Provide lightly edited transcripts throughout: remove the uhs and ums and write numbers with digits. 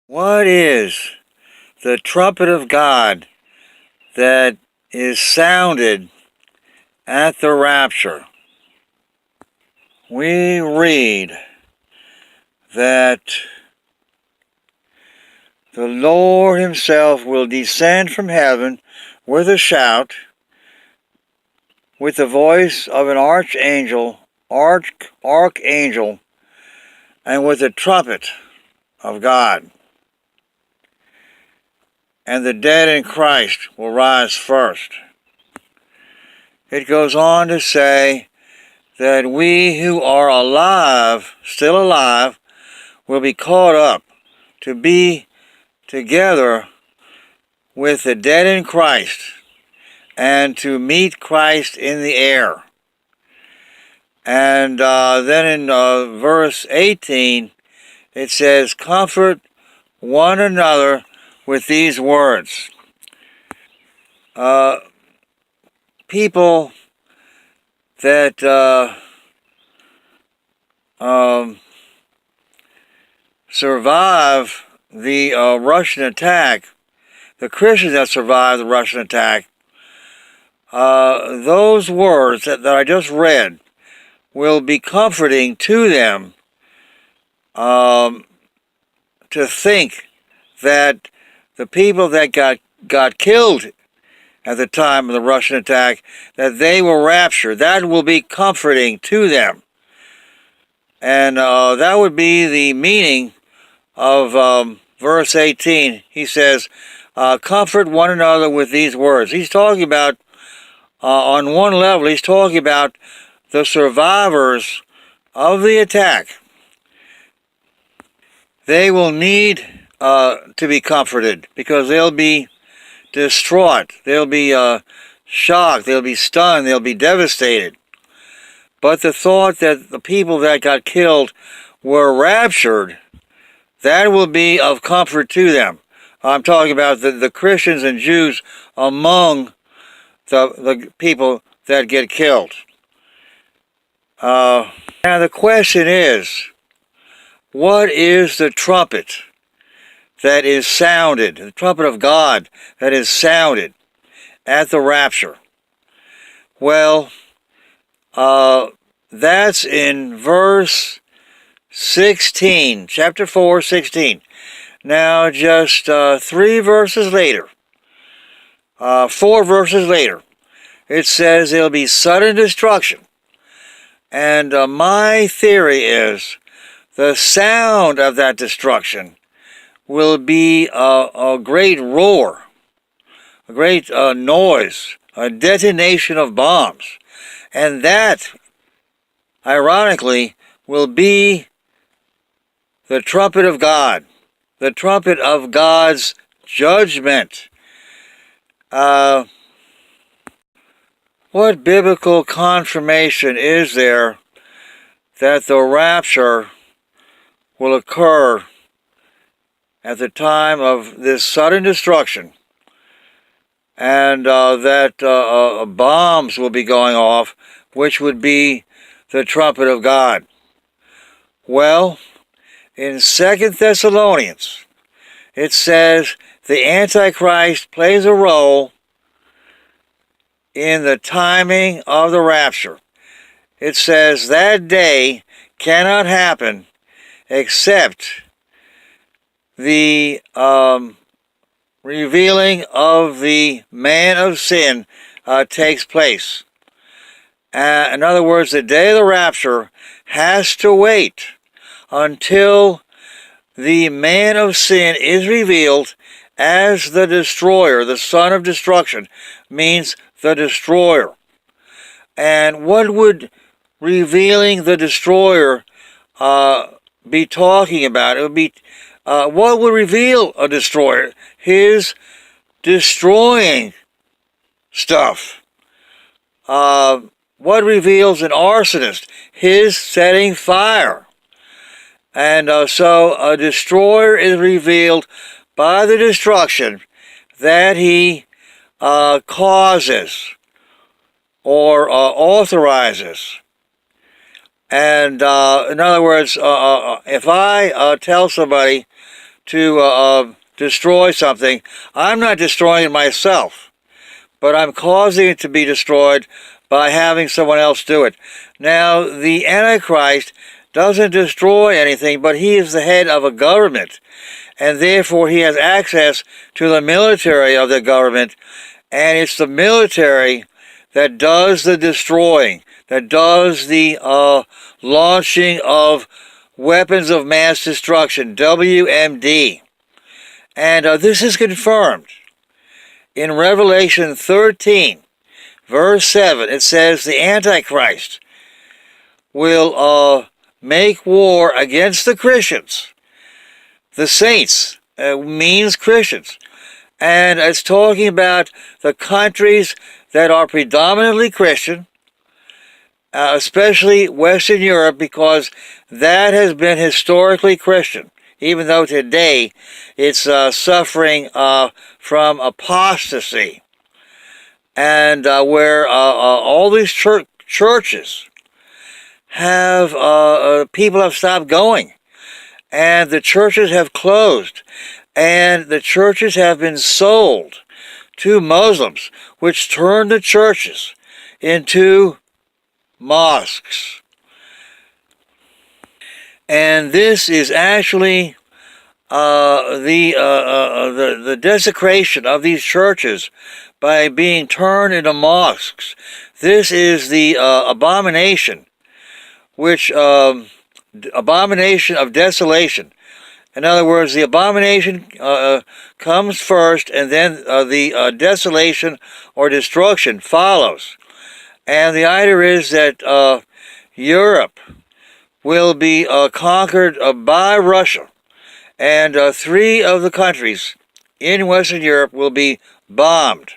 What is the trumpet of God that is sounded at the rapture? We read that the Lord himself will descend from heaven with a shout, with the voice of an archangel, and with the trumpet of God. And the dead in Christ will rise first. It goes on to say that we who are alive, still alive, will be caught up to be together with the dead in Christ and to meet Christ in the air. And then in verse 18, it says, "Comfort one another with these words." People that survive the Russian attack, the Christians that survived the Russian attack, those words that I just read will be comforting to them, to think that the people that got killed at the time of the Russian attack, that they were raptured. That will be comforting to them. And that would be the meaning of verse 18. He says, comfort one another with these words. He's talking about, on one level, he's talking about the survivors of the attack. They will need to be comforted because they'll be distraught. They'll be shocked. They'll be stunned. They'll be devastated. But the thought that the people that got killed were raptured, that will be of comfort to them. I'm talking about the Christians and Jews among the people that get killed. Now the question is, what is the trumpet that is sounded, the trumpet of God that is sounded at the rapture? Well, that's in verse 16, chapter 4, 16. Now, just 3 verses later, 4 verses later, it says there'll be sudden destruction. And my theory is the sound of that destruction will be a great roar, a great noise, a detonation of bombs. And that, ironically, will be the trumpet of God, the trumpet of God's judgment. What biblical confirmation is there that the rapture will occur at the time of this sudden destruction, and that bombs will be going off, which would be the trumpet of God? Well, in 2 Thessalonians, it says the Antichrist plays a role in the timing of the rapture. It says that day cannot happen except the revealing of the man of sin takes place. In other words, the day of the rapture has to wait until the man of sin is revealed as the destroyer. The son of destruction means the destroyer. And what would revealing the destroyer be talking about? It would be, what would reveal a destroyer? His destroying stuff. What reveals an arsonist? His setting fire. And so a destroyer is revealed by the destruction that he causes or authorizes. And in other words, if I tell somebody to destroy something, I'm not destroying it myself, but I'm causing it to be destroyed by having someone else do it. Now, the Antichrist doesn't destroy anything, but he is the head of a government, and therefore he has access to the military of the government, and it's the military that does the destroying, that does the launching of weapons of mass destruction, WMD. And this is confirmed in Revelation 13, verse 7. It says the Antichrist will make war against the Christians. The saints means Christians. And it's talking about the countries that are predominantly Christian, especially Western Europe, because that has been historically Christian, even though today it's suffering from apostasy. And where all these churches have, people have stopped going, and the churches have closed, and the churches have been sold to Muslims, which turned the churches into mosques. And this is actually the desecration of these churches by being turned into mosques. This is the abomination, which abomination of desolation. In other words, the abomination comes first, and then the desolation or destruction follows. And the idea is that Europe will be conquered by Russia, and 3 of the countries in Western Europe will be bombed.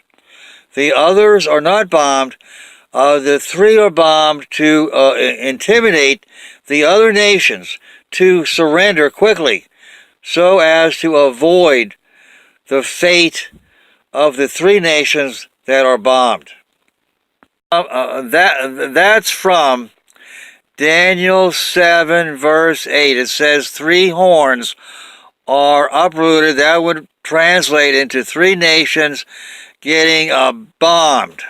The others are not bombed. The 3 are bombed to intimidate the other nations to surrender quickly, so as to avoid the fate of the 3 nations that are bombed. That's from Daniel 7, verse 8. It says 3 horns are uprooted. That would translate into 3 nations getting bombed.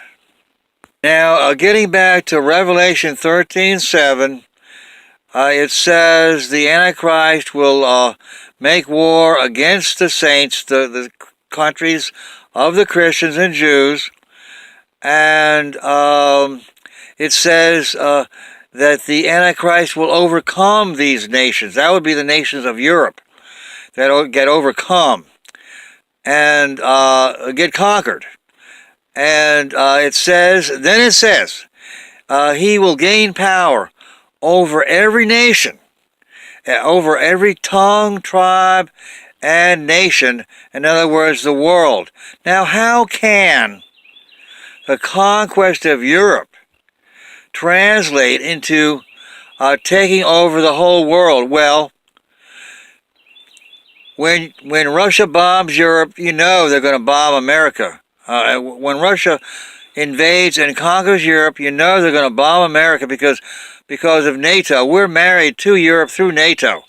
Now, getting back to Revelation 13:7, it says the Antichrist will make war against the saints, the countries of the Christians and Jews, and it says that the Antichrist will overcome these nations. That would be the nations of Europe that will get overcome and get conquered. And it says he will gain power over every nation, over every tongue, tribe, and nation. In other words, the world. Now, how can the conquest of Europe translate into taking over the whole world? Well, when Russia bombs Europe, you know they're going to bomb America. When Russia invades and conquers Europe, you know they're going to bomb America because of NATO. We're married to Europe through NATO.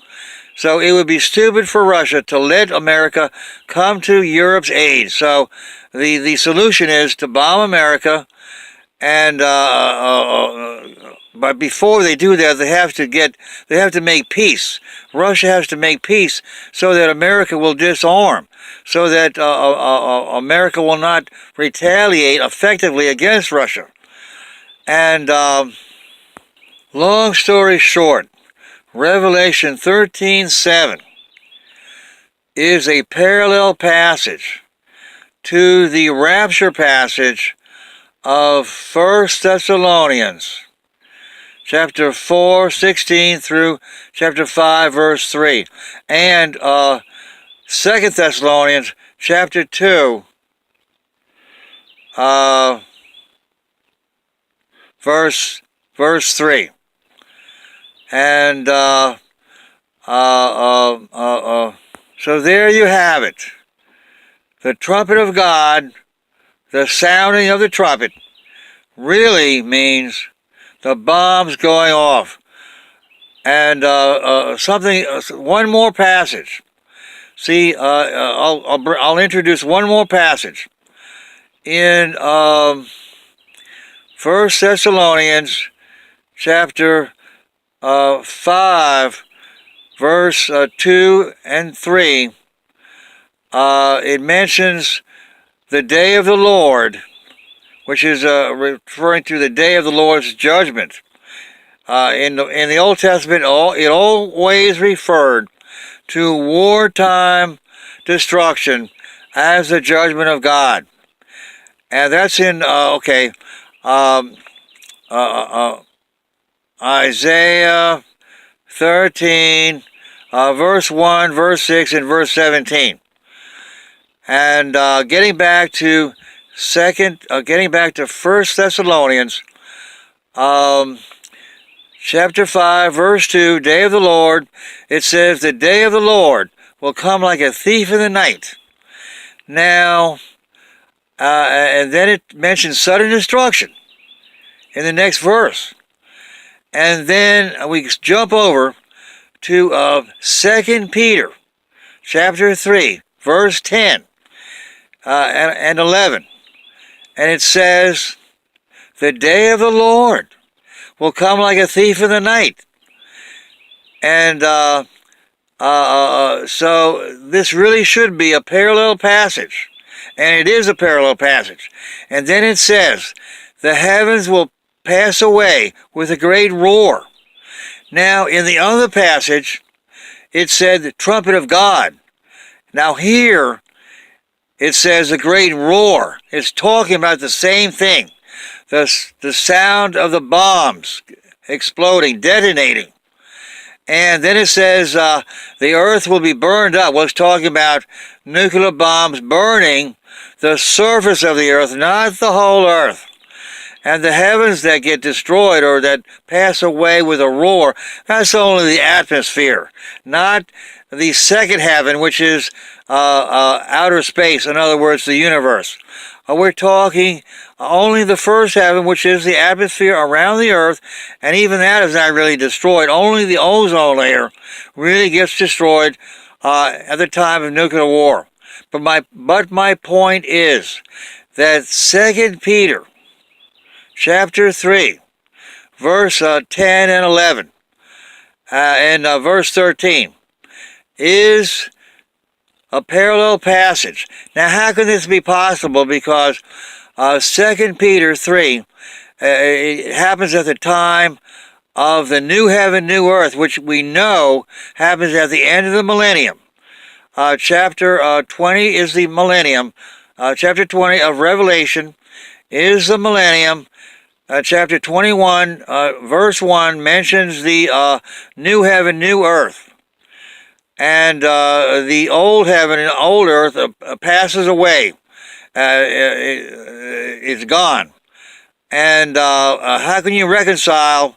So it would be stupid for Russia to let America come to Europe's aid. So the solution is to bomb America, and but before they do that, they have to make peace. Russia has to make peace so that America will disarm, so that America will not retaliate effectively against Russia. And long story short, Revelation 13:7 is a parallel passage to the rapture passage of 1 Thessalonians chapter 4:16 through chapter 5 verse 3, and 2 Thessalonians chapter 2 verse 3. And so there you have it. The trumpet of God, the sounding of the trumpet, really means the bombs going off. And one more passage See, I'll introduce one more passage in 1 Thessalonians chapter 5, verse 2 and 3. It mentions the day of the Lord, which is referring to the day of the Lord's judgment. In the Old Testament, it always referred to wartime destruction as the judgment of God. And that's in, Isaiah 13, verse 1, verse 6, and verse 17. And getting back to 1 Thessalonians, chapter 5, verse 2, day of the Lord, it says, the day of the Lord will come like a thief in the night. Now, and then it mentions sudden destruction in the next verse. And then we jump over to 2 Peter chapter 3, verse 10 and 11. And it says, the day of the Lord will come like a thief in the night. And so this really should be a parallel passage. And it is a parallel passage. And then it says, the heavens will pass away with a great roar. Now, in the other passage, it said the trumpet of God. Now here, it says a great roar. It's talking about the same thing. The sound of the bombs exploding, detonating. And then it says the earth will be burned up. Well, it's talking about nuclear bombs burning the surface of the earth, not the whole earth. And the heavens that get destroyed or that pass away with a roar, that's only the atmosphere, not the second heaven, which is outer space, in other words, the universe. We're talking only the first heaven, which is the atmosphere around the earth, and even that is not really destroyed. Only the ozone layer really gets destroyed at the time of nuclear war. But my point is that 2 Peter chapter 3, verse 10 and 11, and verse 13, is a parallel passage. Now, how can this be possible? Because 2 Peter 3, it happens at the time of the new heaven, new earth, which we know happens at the end of the millennium. Chapter 20 is the millennium. Chapter 20 of Revelation is the millennium. Chapter 21, verse 1 mentions the new heaven, new earth. And the old heaven and old earth passes away. It's gone. And how can you reconcile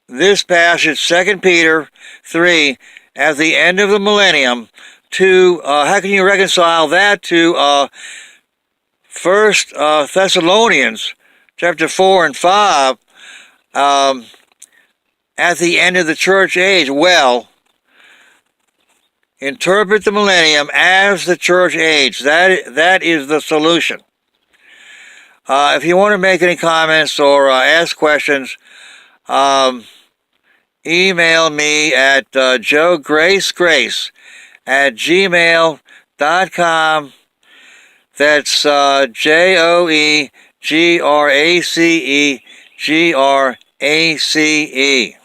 this passage, 2 Peter 3, at the end of the millennium, to, how can you reconcile that to 1 Thessalonians chapter 4 and 5, at the end of the church age? Well, interpret the millennium as the church age. That is the solution. If you want to make any comments or ask questions, email me at joegracegrace@gmail.com. That's JOEGRACEGRACE.